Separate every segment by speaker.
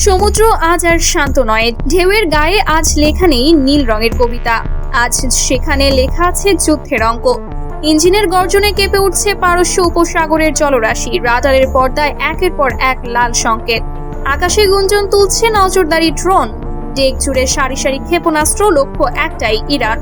Speaker 1: সমুদ্র আজ আর শান্ত নয়। ঢেউয়ের গায়ে আজ লেখা নেই নীল রঙের কবিতা, আজ সেখানে লেখা আছে যুদ্ধের অঙ্ক। ইঞ্জিনের গর্জনে কেঁপে উঠছে পারস্য উপসাগরের জলরাশি, রাডারের পর্দায় একের পর এক লাল সংকেত। আকাশে গুঞ্জন তুলছে নজরদারি ড্রোন, ডেক জুড়ে সারি সারি ক্ষেপণাস্ত্র, লক্ষ্য একটাই, ইরান।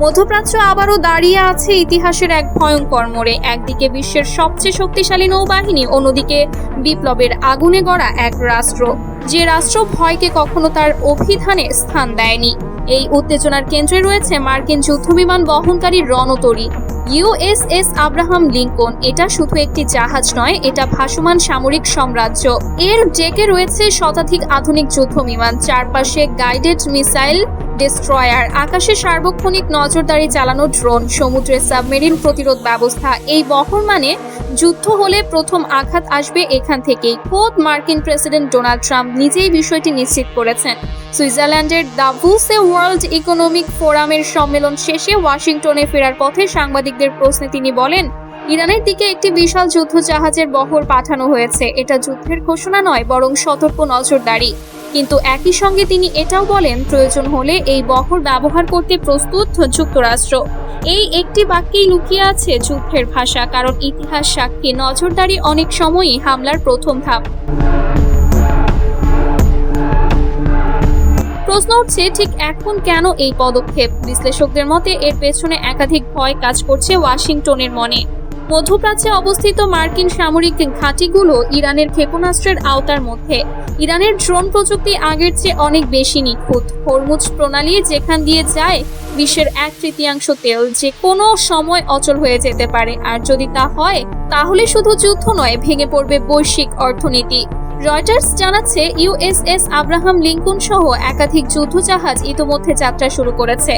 Speaker 1: মধ্যপ্রাচ্য আবারও দাঁড়িয়ে আছে ইতিহাসের এক ভয়ঙ্কর মোড়ে। একদিকে বিশ্বের সবচেয়ে শক্তিশালী নৌবাহিনী, অন্যদিকে বিপ্লবের আগুনে গড়া এক রাষ্ট্র, যে রাষ্ট্র ভয়কে কখনো তার অভিধানে স্থান দেয়নি। এই উত্তেজনার কেন্দ্রে রয়েছে মার্কিন যুদ্ধবিমান বহনকারী রণতরী ইউএসএস আব্রাহাম লিঙ্কন। এটা শুধু একটি জাহাজ নয়, এটা ভাসমান সামরিক সাম্রাজ্য। এর ডেকে রয়েছে শতাধিক আধুনিক যুদ্ধবিমান, চারপাশে গাইডেড মিসাইল ডেস্ট্রয়ার, আকাশে সার্বক্ষণিক নজরদারি চালানো ড্রোন, সমুদ্রে সাবমেরিন প্রতিরোধ ব্যবস্থা। এই বহর মানে যুদ্ধ হলে প্রথম আঘাত আসবে এখান থেকেই। খোদ মার্কিন প্রেসিডেন্ট ডোনাল্ড ট্রাম্প নিজেই বিষয়টি নিশ্চিত করেছেন। সুইজারল্যান্ডের দাভোসে ওয়ার্ল্ড ইকোনমিক ফোরামের সম্মেলন শেষে ওয়াশিংটনে ফেরার পথে সাংবাদিকদের প্রশ্নে তিনি বলেন, ইরানের দিকে একটি বিশাল যুদ্ধ জাহাজের বহর পাঠানো হয়েছে। এটা যুদ্ধের ঘোষণা নয়, বরং সতর্ক নজরদারি। কিন্তু একই সঙ্গে তিনি এটাও বলেন, প্রয়োজন হলে এই বহর ব্যবহার করতে প্রস্তুত যুক্তরাষ্ট্র। এই একটি বাক্যেই লুকিয়ে আছে যুদ্ধের ভাষা, কারণ ইতিহাস সাক্ষী নজরদারি অনেক সময়ই হামলার প্রথম ধাপ। প্রশ্ন উঠছে, ঠিক এখন কেন এই পদক্ষেপ? বিশ্লেষকদের মতে এর পেছনে একাধিক ভয় কাজ করছে ওয়াশিংটনের মনে। মধ্যপ্রাচ্যে অবস্থিত মার্কিন সামরিক ঘাঁটিগুলো ইরানের ক্ষেপণাস্ত্রের আওতার মধ্যে। ইরানের ড্রোন প্রযুক্তি আগের চেয়ে অনেক বেশি নিখুঁত। হরমুজ প্রণালী যেখান দিয়ে যায় বিশ্বের 1/3 তেল যে কোনো সময় অচল হয়ে যেতে পারে। আর যদি তা হয়, তাহলে শুধু যুদ্ধ নয়, ভেঙে পড়বে বৈশ্বিক অর্থনীতি। রয়টার্স জানাচ্ছে, ইউএসএস আব্রাহাম লিঙ্কন সহ একাধিক যুদ্ধজাহাজ ইতোমধ্যে যাত্রা শুরু করেছে।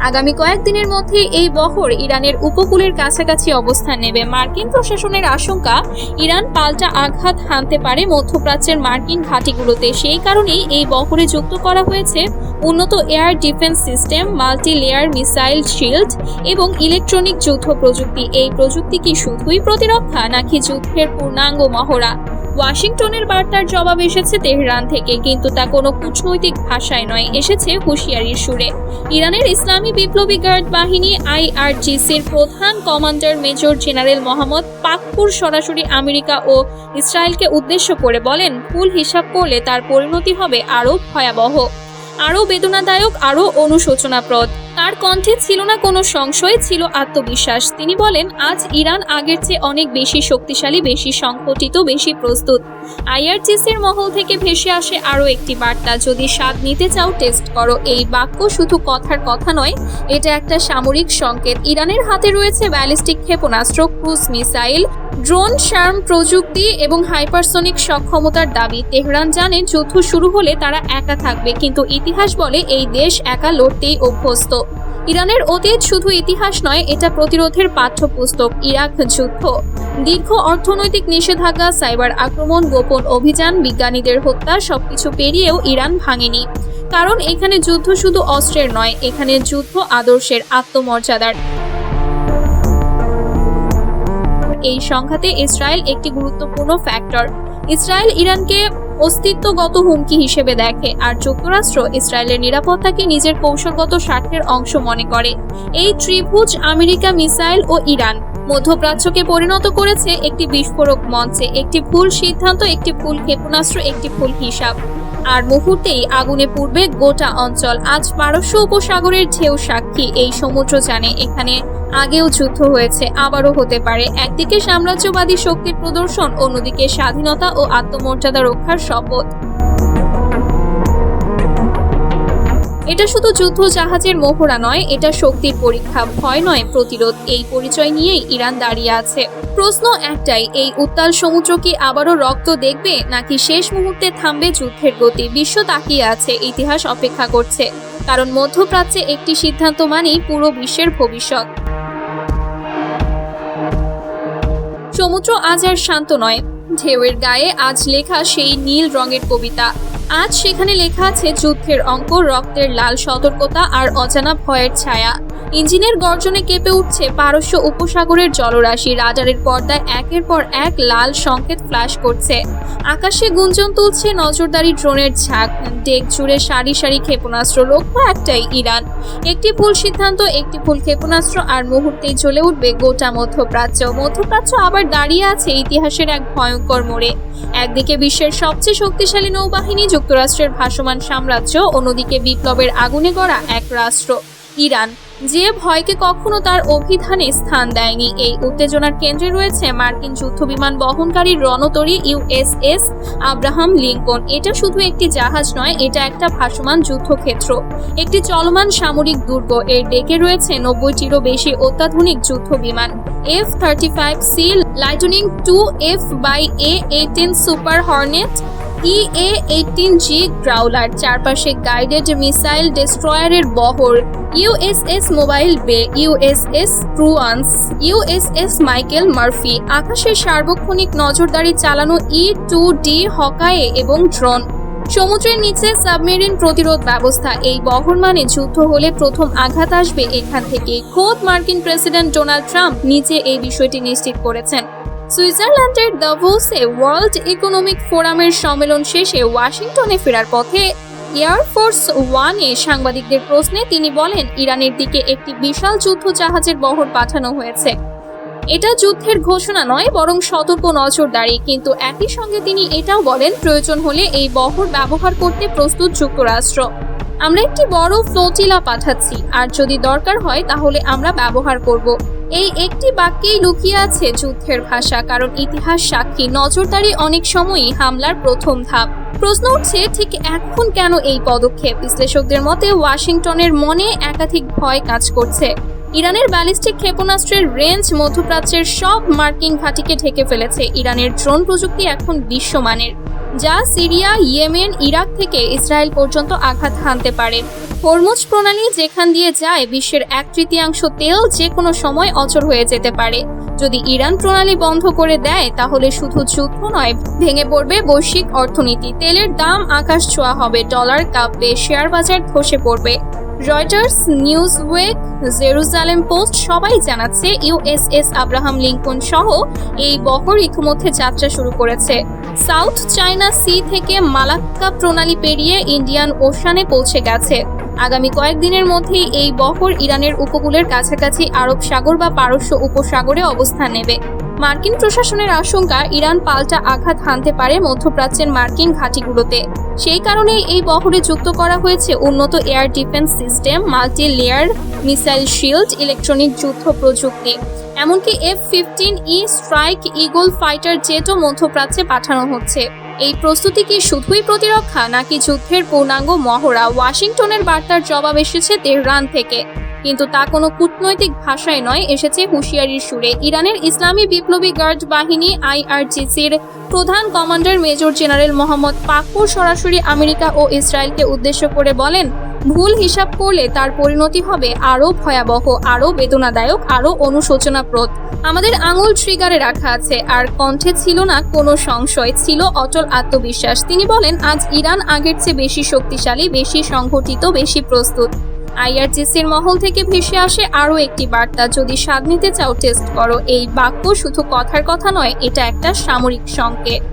Speaker 1: আগামী কয়েকদিনের মধ্যে এই বহর ইরানের উপকূলের কাছাকাছি অবস্থান নেবে। মার্কিন প্রশাসনের আশঙ্কা, ইরান পাল্টা আঘাত হানতে পারে মধ্যপ্রাচ্যের মার্কিন ঘাঁটিগুলোতে। সেই কারণেই এই বহরে যুক্ত করা হয়েছে উন্নত air defence system, multi layer missile shield এবং ইলেকট্রনিক যুদ্ধ প্রযুক্তি। এই প্রযুক্তি কি শুধুই প্রতিরক্ষা, নাকি যুদ্ধের পূর্ণাঙ্গ মহড়া? ওয়াশিংটনের বার্তার জবাব এসেছে তেহরান থেকে, কিন্তু তা কোনো কূটনৈতিক ভাষায় নয়, এসেছে হুঁশিয়ারির সুরে। ইরানের ইসলামী বিপ্লবী গার্ড বাহিনী আইআরজিসির প্রধান commander major general Mohammad Pakpour সরাসরি আমেরিকা ও ইসরায়েলকে উদ্দেশ্য করে বলেন, ভুল হিসাব করলে তার পরিণতি হবে আরও ভয়াবহ, আরও বেদনাদায়ক, আরও অনুশোচনাপ্রদ। তার কণ্ঠে ছিল না কোনো সংশয়, ছিল আত্মবিশ্বাস। তিনি বলেন, আজ ইরান আগের চেয়ে অনেক বেশি শক্তিশালী, বেশি সংগঠিত, বেশি প্রস্তুত। আইআরজিসির মহল থেকে ভেসে আসে আরও একটি বার্তা, যদি স্বাদ নিতে চাও টেস্ট করো। এই বাক্য শুধু কথার কথা নয়, এটা একটা সামরিক সংকেত। ইরানের হাতে রয়েছে ব্যালিস্টিক ক্ষেপণাস্ত্র, ক্রুজ মিসাইল, ড্রোন, শার্ম প্রযুক্তি এবং হাইপারসনিক সক্ষমতার দাবি। তেহরান জানে যুদ্ধ শুরু হলে তারা একা থাকবে, কিন্তু ইতিহাস বলে এই দেশ একা লড়তেই অভ্যস্ত। ইরানের অতীত শুধু ইতিহাস নয়, এটা প্রতিরোধের পাঠ্যপুস্তক। ইরাক যুদ্ধ, দীর্ঘ অর্থনৈতিক নিষেধাজ্ঞা, সাইবার আক্রমণ, গোপন অভিযান, বিজ্ঞানীদের হত্যা, সবকিছু পেরিয়েও ইরান ভাঙেনি। কারণ এখানে যুদ্ধ শুধু অস্ত্রের নয়, এখানে যুদ্ধ আদর্শের, আত্মমর্যাদার। এই সংঘাতে ইসরায়েল একটি গুরুত্বপূর্ণ ফ্যাক্টর। ইসরায়েল ইরানকে অস্তিত্বগত হুমকি হিসেবে দেখে, আর যুক্তরাষ্ট্র ইসরায়েলের নিরাপত্তাকে নিজের কৌশলগত স্বার্থের অংশ মনে করে। এই ত্রিভুজ, আমেরিকা, মিসাইল ও ইরান, মধ্যপ্রাচ্যকে পরিণত করেছে একটি বিস্ফোরক মঞ্চে। একটি ভুল সিদ্ধান্ত, একটি ভুল ক্ষেপণাস্ত্র, একটি ভুল হিসাব, আর মুহূর্তেই আগুনে পুড়বে গোটা অঞ্চল। আজ পারস্য উপসাগরের ঢেউ সাক্ষী। এই সমুদ্র জানে এখানে আগেও যুদ্ধ হয়েছে, আবারও হতে পারে। একদিকে সাম্রাজ্যবাদী শক্তির প্রদর্শন, অন্যদিকে স্বাধীনতা ও আত্মমর্যাদা রক্ষার শপথ। এটা শুধু যুদ্ধ জাহাজের মহড়া নয়, এটা শক্তির পরীক্ষা, ভয় নয়, প্রতিরোধ। এই পরিচয় নিয়েই ইরান দাঁড়িয়ে আছে। প্রশ্ন একটাই, এই উত্তাল সমুদ্র কি আবারও রক্ত দেখবে, নাকি শেষ মুহূর্তে থামবে যুদ্ধের গতি? বিশ্ব তাকিয়ে আছে, ইতিহাস অপেক্ষা করছে, কারণ মধ্যপ্রাচ্যে একটি সিদ্ধান্ত মানেই পুরো বিশ্বের ভবিষ্যৎ। সমুদ্র আজ আর শান্ত নয়। ঢেউয়ের গায়ে আজ লেখা সেই নীল রঙের কবিতা। আজ সেখানে লেখা আছে যুদ্ধের অঙ্ক, রক্তের লাল সতর্কতা আর অজানা ভয়ের ছায়া। ইঞ্জিনের গর্জনে কেঁপে উঠছে পারস্য উপসাগরের জলরাশি। রাডারের পর্দায় একের পর এক লাল সংকেত ফ্ল্যাশ করছে। আকাশে গুঞ্জন তুলছে নজরদারি ড্রোনের ঝাঁক। ডেক জুড়ে সারি সারি ক্ষেপণাস্ত্র। লক্ষ্য একটাই, ইরান। একটি ভুল সিদ্ধান্ত, একটি ভুল ক্ষেপণাস্ত্র আর মুহূর্তেই জ্বলে উঠবে গোটা মধ্যপ্রাচ্য। মধ্যপ্রাচ্য আবার দাঁড়িয়ে আছে ইতিহাসের এক ভয়ঙ্কর মোড়ে। একদিকে বিশ্বের সবচেয়ে শক্তিশালী নৌবাহিনী যুক্তরাষ্ট্রের ভাসমান সাম্রাজ্য, অন্যদিকে বিপ্লবের আগুনে গড়া এক রাষ্ট্র ইরান, যে ভয়কে কখনো তার অভিধানে স্থান দেয়নি। এই উত্তেজনার কেন্দ্রে রয়েছে মার্কিন যুদ্ধবিমান বহনকারী রণতরী ইউএসএস আব্রাহাম লিঙ্কন। এটা শুধু একটি জাহাজ নয়, এটা একটা ভাসমান যুদ্ধক্ষেত্র, একটি চলমান সামরিক দুর্গ। এর ডেকে রয়েছে 90টিরও বেশি অত্যাধুনিক যুদ্ধবিমান, F-35C lightning II, F/A-18 super Hornet, EA-18G গ্রাউলার, চারপাশে গাইডেড মিসাইল ডেস্ট্রয়ারের বহর, ইউএসএস মোবাইল বে, ইউএসএস ক্রুয়ান্স, ইউএসএস মাইকেল মার্ফি, আকাশের সার্বক্ষণিক নজরদারি চালানো E-2D হকায়ে এবং ড্রোন, সমুদ্রের নিচে সাবমেরিন প্রতিরোধ ব্যবস্থা। এই বহর মানে যুদ্ধ হলে প্রথম আঘাত আসবে এখান থেকে। খোদ মার্কিন প্রেসিডেন্ট ডোনাল্ড ট্রাম্প নিজে এই বিষয়টি নিশ্চিত করেছেন। সুইজারল্যান্ডের দাভোসে ওয়ার্ল্ড ইকোনমিক ফোরামের সম্মেলন শেষে ওয়াশিংটনে ফেরার পথে এয়ারফোর্স ওয়ানে সাংবাদিকদের প্রশ্নে তিনি বলেন, ইরানের দিকে একটি বিশাল যুদ্ধ জাহাজের বহর পাঠানো হয়েছে। এটা যুদ্ধের ঘোষণা নয়, বরং সতর্ক নজরদারি। কিন্তু একই সঙ্গে তিনি এটাও বলেন, প্রয়োজন হলে এই বহর ব্যবহার করতে প্রস্তুত যুক্তরাষ্ট্র। আমরা একটি বড় ফ্লোটিলা পাঠাচ্ছি, আর যদি দরকার হয় তাহলে আমরা ব্যবহার করব। এই একটি বাক্যেই লুকিয়ে আছে যুদ্ধের ভাষা, কারণ ইতিহাস সাক্ষী নজরদারি অনেক সময়ই হামলার প্রথম ধাপ। প্রশ্ন উঠছে, ঠিক এখন কেন এই পদক্ষেপ? বিশ্লেষকদের মতে ওয়াশিংটনের মনে একাধিক ভয় কাজ করছে। ইরানের ব্যালিস্টিক ক্ষেপণাস্ত্রের রেঞ্জ মধ্যপ্রাচ্যের সব মার্কিন ঘাঁটিকে ঢেকে ফেলেছে। ইরানের ড্রোন প্রযুক্তি এখন বিশ্বমানের, যা সিরিয়া, ইয়েমেন, ইরাক থেকে ইসরায়েল পর্যন্ত আঘাত হানতে পারে। হরমুজ প্রণালী যেখান দিয়ে যায়, বিশ্বের 1/3 তেল যে কোনো সময় অচল হয়ে যেতে পারে। যদি ইরান প্রণালী বন্ধ করে দেয়, তাহলে শুধু যুদ্ধ নয়, ভেঙে পড়বে বৈশ্বিক অর্থনীতি। তেলের দাম আকাশ ছোঁয়া হবে, ডলার কাঁপবে, শেয়ার বাজার ধসে পড়বে। রয়টার্স, নিউজউইক, জেরুজালেম পোস্ট সবাই জানাচ্ছে ইউএসএস আব্রাহাম লিঙ্কন সহ এই বহর ইতিমধ্যে যাত্রা শুরু করেছে। সাউথ চায়না সি থেকে মালাক্কা প্রণালী পেরিয়ে ইন্ডিয়ান ওশানে পৌঁছে গেছে। আগামী কয়েকদিনের মধ্যেই এই বহর ইরানের উপকূলের কাছাকাছি আরব সাগর বা পারস্য উপসাগরে অবস্থান নেবে। মার্কিন প্রশাসনের আশঙ্কা, ইরান পাল্টা আঘাত হানতে পারে মধ্যপ্রাচ্যের মার্কিন ঘাঁটিগুলোতে। সেই কারণেই এই বহরে যুক্ত করা হয়েছে উন্নত air defence system, multi layer missile shield, electronic যুদ্ধ প্রযুক্তি, এমনকি F-15E স্ট্রাইক ইগল ফাইটার জেটও মধ্যপ্রাচ্যে পাঠানো হচ্ছে। এই প্রস্তুতি কি শুধুই প্রতিরক্ষা, নাকি যুদ্ধের পূর্ণাঙ্গ মহড়া? ওয়াশিংটনের বার্তার জবাব এসেছে তেহরান থেকে, কিন্তু তা কোনো কূটনৈতিক ভাষায় নয়, এসেছে হুঁশিয়ারির সুরে। ইরানের ইসলামী বিপ্লবী গার্ড বাহিনী IRGCর প্রধান commander major general Mohammad Pakur সরাসরি আমেরিকা ও ইসরায়েলকে উদ্দেশ্য করে বলেন, ভুল হিসাব করলে তার পরিণতি হবে আরও ভয়াবহ, আরও বেদনাদায়ক, আরও অনুশোচনাপ্রদ। আমাদের আঙুল ট্রিগারে রাখা আছে। আর কণ্ঠে ছিল না কোনো সংশয়, ছিল অটল আত্মবিশ্বাস। তিনি বলেন, আজ ইরান আগের চেয়ে বেশি শক্তিশালী, বেশি সংগঠিত, বেশি প্রস্তুত। IRGCর মহল থেকে ভেসে আসে আরও একটি বার্তা, যদি স্বাদ নিতে চাও টেস্ট করো। এই বাক্য শুধু কথার কথা নয়, এটা একটা সামরিক সংকেত।